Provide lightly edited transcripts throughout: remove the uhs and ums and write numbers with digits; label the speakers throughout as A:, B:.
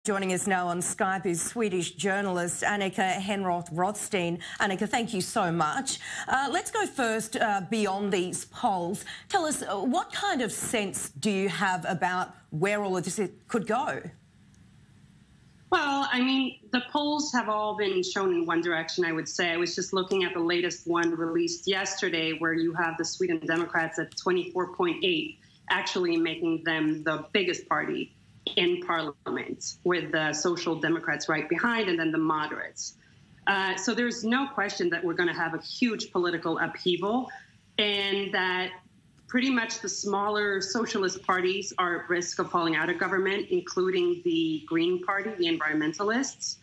A: Joining us now on Skype is Swedish journalist Annika Hernroth-Rothstein. Annika, thank you so much. Let's go first beyond these polls. Tell us, what kind of sense do you have about where all of this could go?
B: Well, I mean, the polls have all been shown in one direction, I would say. I was just looking at the latest one released yesterday, where you have the Sweden Democrats at 24.8, actually making them the biggest party in parliament, with the Social Democrats right behind, and then the moderates. So there's no question that we're going to have a huge political upheaval, and that pretty much the smaller socialist parties are at risk of falling out of government, including the Green Party, the environmentalists.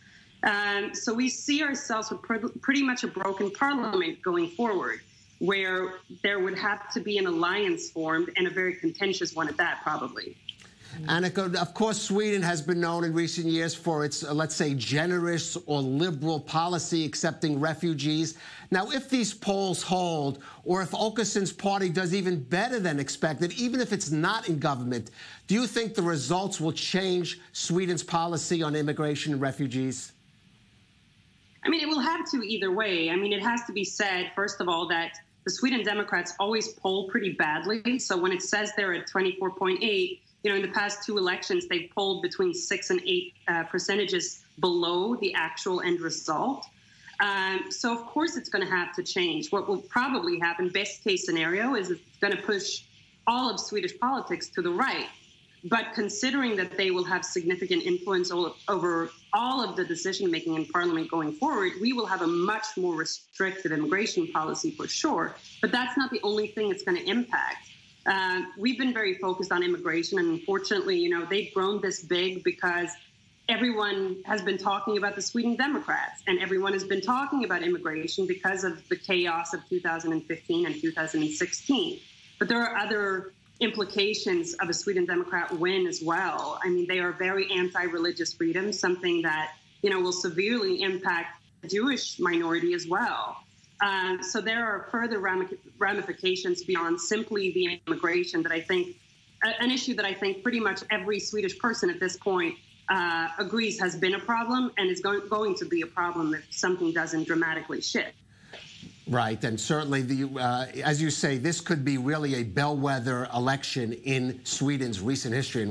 B: So we see ourselves with pretty much a broken parliament going forward, where there would have to be an alliance formed, and a very contentious one at that, probably.
C: Annika, of course, Sweden has been known in recent years for its, let's say, generous or liberal policy accepting refugees. Now, if these polls hold, or if Åkesson's party does even better than expected, even if it's not in government, do you think the results will change Sweden's policy on immigration and refugees?
B: I mean, it will have to either way. I mean, it has to be said, first of all, that the Sweden Democrats always poll pretty badly. So when it says they're at 24.8, you know, in the past two elections, they've polled between 6 and 8 percentages below the actual end result. So, of course, it's going to have to change. What will probably happen, best case scenario, is it's going to push all of Swedish politics to the right. But considering that they will have significant influence over all of the decision-making in Parliament going forward, we will have a much more restrictive immigration policy for sure. But that's not the only thing it's going to impact. We've been very focused on immigration, and unfortunately, you know, they've grown this big because everyone has been talking about the Sweden Democrats, and everyone has been talking about immigration because of the chaos of 2015 and 2016. But there are other implications of a Sweden Democrat win as well. I mean, they are very anti-religious freedom, something that, you know, will severely impact the Jewish minority as well. So there are further ramifications beyond simply the immigration that I think, an issue that I think pretty much every Swedish person at this point agrees has been a problem and is going to be a problem if something doesn't dramatically shift.
C: Right, and certainly, as you say, this could be really a bellwether election in Sweden's recent history.